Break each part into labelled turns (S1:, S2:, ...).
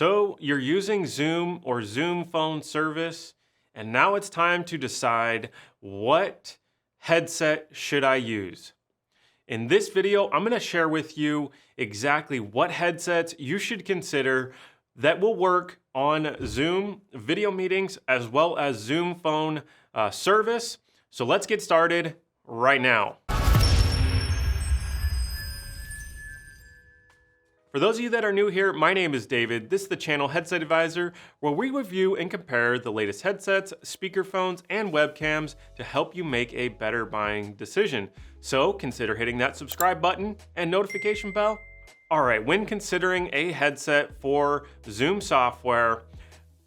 S1: So you're using Zoom or Zoom phone service, and now it's time to decide what headset should I use. In this video, I'm going to share with you exactly what headsets you should consider that will work on Zoom video meetings as well as Zoom phone service. So let's get started right now. For those of you that are new here, my name is David. This is the channel Headset Advisor, where we review and compare the latest headsets, speakerphones, and webcams to help you make a better buying decision. So consider hitting that subscribe button and notification bell. All right, when considering a headset for Zoom software,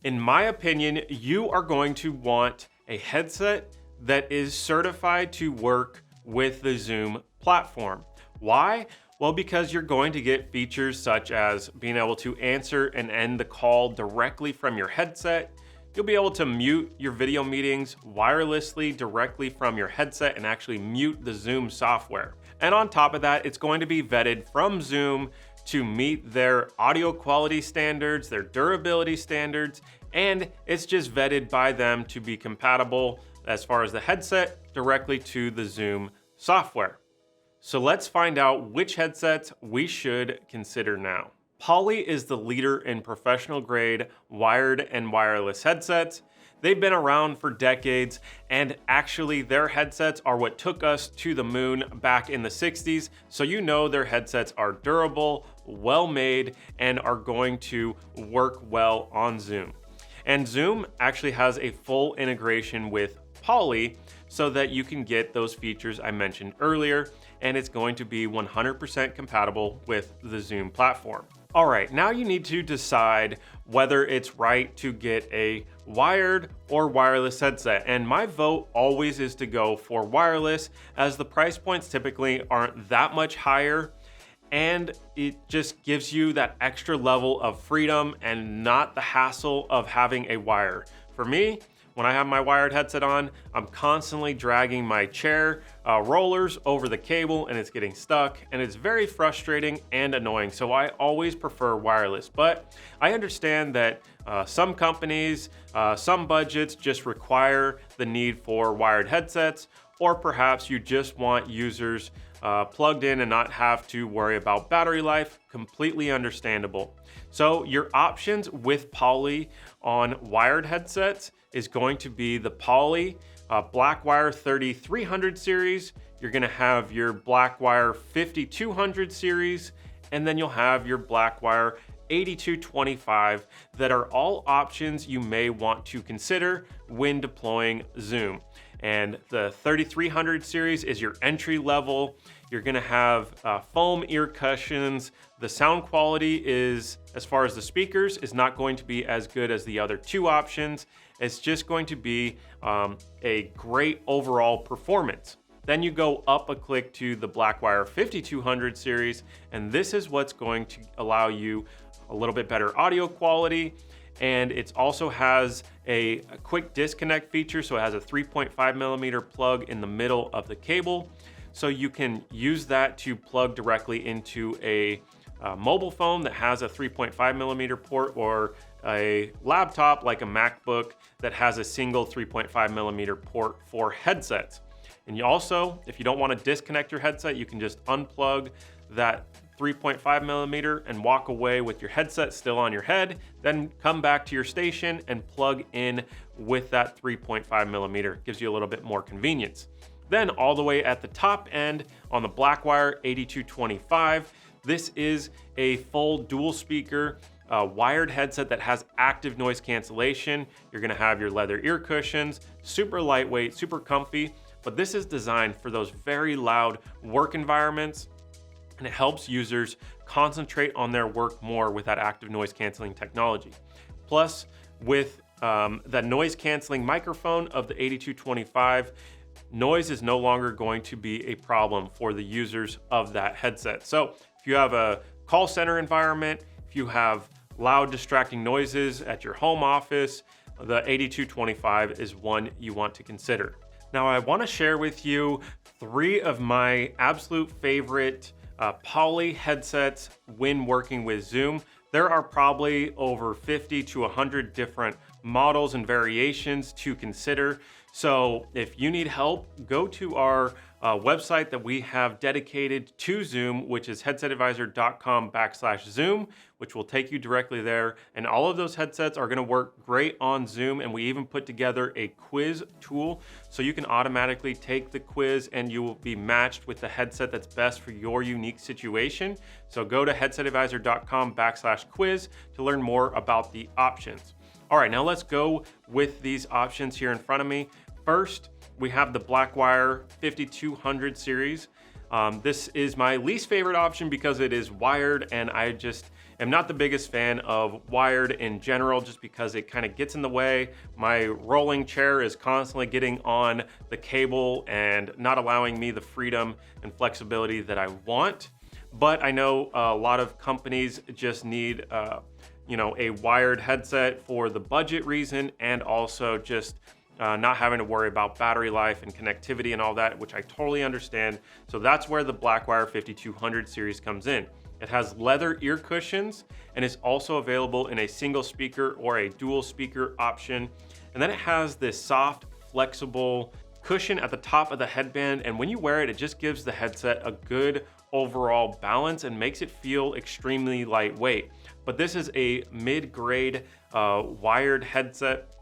S1: in my opinion, you are going to want a headset that is certified to work with the Zoom platform. Why? Well, because you're going to get features such as being able to answer and end the call directly from your headset. You'll be able to mute your video meetings wirelessly directly from your headset and actually mute the Zoom software. And on top of that, it's going to be vetted from Zoom to meet their audio quality standards, their durability standards, and it's just vetted by them to be compatible as far as the headset directly to the Zoom software. So let's find out which headsets we should consider now. Poly is the leader in professional grade wired and wireless headsets. They've been around for decades, and actually their headsets are what took us to the moon back in the 60s. So you know their headsets are durable, well made, and are going to work well on Zoom. And Zoom actually has a full integration with Poly so that you can get those features I mentioned earlier, and it's going to be 100% compatible with the Zoom platform. All right, now you need to decide whether it's right to get a wired or wireless headset. And my vote always is to go for wireless, as the price points typically aren't that much higher, and it just gives you that extra level of freedom and not the hassle of having a wire. For me, when I have my wired headset on, I'm constantly dragging my chair rollers over the cable and it's getting stuck, and it's very frustrating and annoying. So I always prefer wireless, but I understand that some companies, some budgets just require the need for wired headsets, or perhaps you just want users plugged in and not have to worry about battery life. Completely understandable. So your options with Poly on wired headsets is going to be the Poly Blackwire 3300 series. You're going to have your Blackwire 5200 series, and then you'll have your Blackwire 8225 that are all options you may want to consider when deploying Zoom. And the 3300 series is your entry level. You're going to have foam ear cushions. The sound quality is, as far as the speakers, is not going to be as good as the other two options. It's just going to be a great overall performance. Then you go up a click to the Blackwire 5200 series, and this is what's going to allow you a little bit better audio quality. And it also has a quick disconnect feature, so it has a 3.5 millimeter plug in the middle of the cable. So you can use that to plug directly into a mobile phone that has a 3.5 millimeter port, or a laptop like a MacBook that has a single 3.5 millimeter port for headsets. And you also, if you don't want to disconnect your headset, you can just unplug that 3.5 millimeter and walk away with your headset still on your head, then come back to your station and plug in with that 3.5 millimeter. Gives you a little bit more convenience. Then all the way at the top end on the Blackwire 8225, this is a full dual speaker wired headset that has active noise cancellation. You're gonna have your leather ear cushions, super lightweight, super comfy, but this is designed for those very loud work environments, and it helps users concentrate on their work more with that active noise canceling technology. Plus, with the noise canceling microphone of the 8225, noise is no longer going to be a problem for the users of that headset. So if you have a call center environment, if you have loud distracting noises at your home office, the 8225 is one you want to consider. Now I want to share with you 3 of my absolute favorite Poly headsets when working with Zoom There are probably over 50 to 100 different models and variations to consider. So if you need help, go to our website that we have dedicated to Zoom, which is headsetadvisor.com/Zoom, which will take you directly there. And all of those headsets are going to work great on Zoom. And we even put together a quiz tool so you can automatically take the quiz and you will be matched with the headset that's best for your unique situation. So go to headsetadvisor.com/quiz to learn more about the options. All right, now let's go with these options here in front of me. First, we have the Blackwire 5200 series. This is my least favorite option because it is wired, and I just am not the biggest fan of wired in general, just because it kind of gets in the way. My rolling chair is constantly getting on the cable and not allowing me the freedom and flexibility that I want. But I know a lot of companies just need a wired headset for the budget reason, and also just not having to worry about battery life and connectivity and all that, which I totally understand. So that's where the Blackwire 5200 series comes in. It has leather ear cushions and is also available in a single speaker or a dual speaker option. And then it has this soft, flexible cushion at the top of the headband. And when you wear it, it just gives the headset a good overall balance and makes it feel extremely lightweight. But this is a mid-grade wired headset.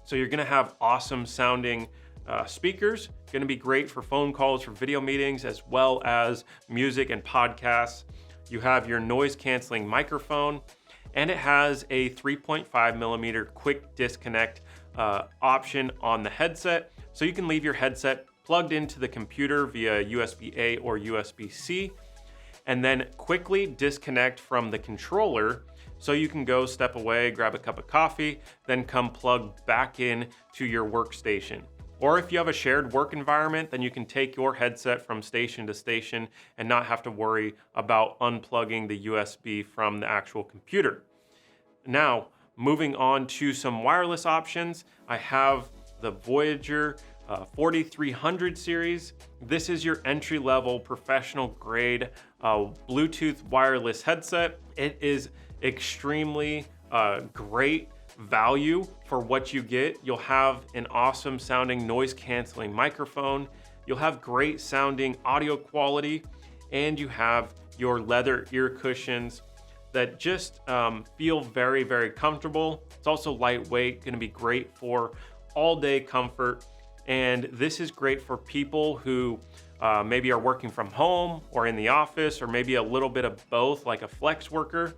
S1: So you're gonna have awesome sounding speakers, gonna be great for phone calls, for video meetings, as well as music and podcasts. You have your noise canceling microphone, and it has a 3.5 millimeter quick disconnect option on the headset. So you can leave your headset plugged into the computer via USB-A or USB-C, and then quickly disconnect from the controller. So you can go step away, grab a cup of coffee, then come plug back in to your workstation. Or if you have a shared work environment, then you can take your headset from station to station and not have to worry about unplugging the USB from the actual computer. Now, moving on to some wireless options, I have the Voyager 4300 series. This is your entry-level professional grade Bluetooth wireless headset. It is extremely great value for what you get. You'll have an awesome sounding noise canceling microphone. You'll have great sounding audio quality, and you have your leather ear cushions that just feel very, very comfortable. It's also lightweight, gonna be great for all day comfort. And this is great for people who maybe are working from home or in the office, or maybe a little bit of both, like a flex worker,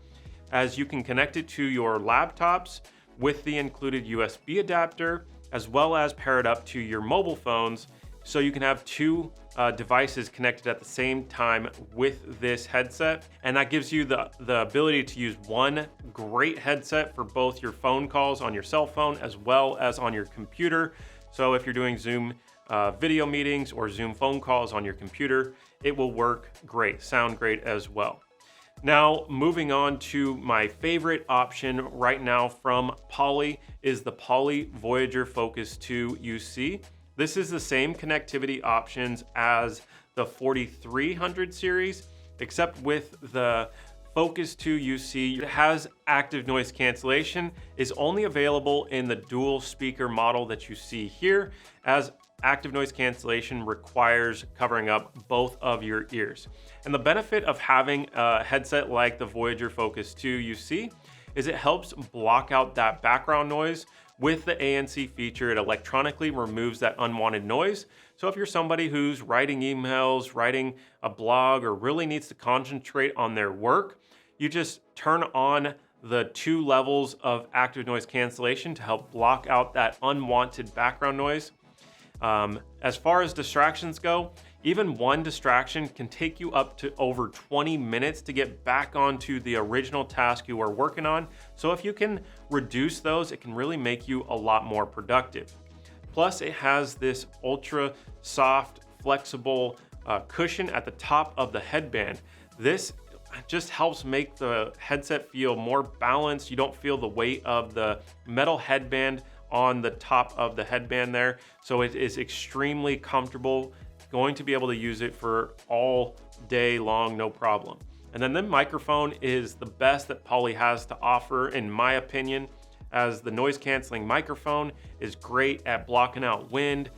S1: as you can connect it to your laptops with the included USB adapter, as well as pair it up to your mobile phones. So you can have two devices connected at the same time with this headset. And that gives you the ability to use one great headset for both your phone calls on your cell phone, as well as on your computer. So if you're doing Zoom video meetings or Zoom phone calls on your computer, it will work great, sound great as well. Now, moving on to my favorite option right now from Poly is the Poly Voyager Focus 2 UC. This is the same connectivity options as the 4300 series, except with the Focus 2 UC. It has active noise cancellation, is only available in the dual speaker model that you see here, as active noise cancellation requires covering up both of your ears. And the benefit of having a headset like the Voyager Focus 2 UC is it helps block out that background noise. With the ANC feature, it electronically removes that unwanted noise. So if you're somebody who's writing emails, writing a blog, or really needs to concentrate on their work, you just turn on the 2 levels of active noise cancellation to help block out that unwanted background noise. As far as distractions go, even one distraction can take you up to over 20 minutes to get back onto the original task you are working on. So if you can reduce those, it can really make you a lot more productive. Plus, it has this ultra soft, flexible cushion at the top of the headband. This just helps make the headset feel more balanced. You don't feel the weight of the metal headband on the top of the headband there. So it is extremely comfortable, going to be able to use it for all day long, no problem. And then the microphone is the best that Poly has to offer, in my opinion, as the noise canceling microphone is great at blocking out wind,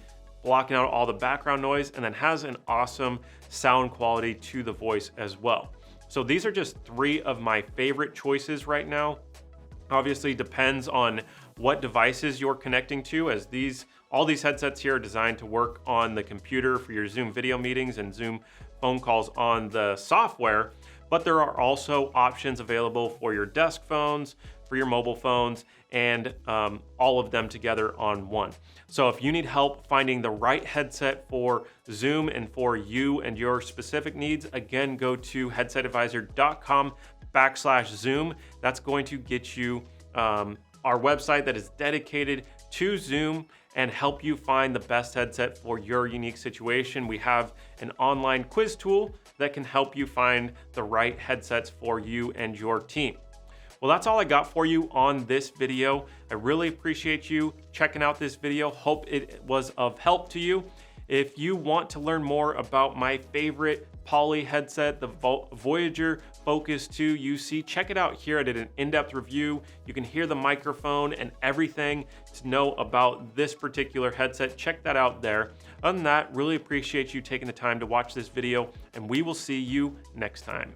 S1: blocking out all the background noise, and then has an awesome sound quality to the voice as well. So these are just 3 of my favorite choices right now. Obviously depends on what devices you're connecting to, as all these headsets here are designed to work on the computer for your Zoom video meetings and Zoom phone calls on the software, but there are also options available for your desk phones, for your mobile phones, and all of them together on one. So if you need help finding the right headset for Zoom and for you and your specific needs, again, go to headsetadvisor.com/Zoom. That's going to get you our website that is dedicated to Zoom and help you find the best headset for your unique situation. We have an online quiz tool that can help you find the right headsets for you and your team. Well, that's all I got for you on this video. I really appreciate you checking out this video. Hope it was of help to you. If you want to learn more about my favorite Poly headset, the Voyager Focus 2 UC, check it out here. I did an in-depth review. You can hear the microphone and everything to know about this particular headset. Check that out there. Other than that, really appreciate you taking the time to watch this video, and we will see you next time.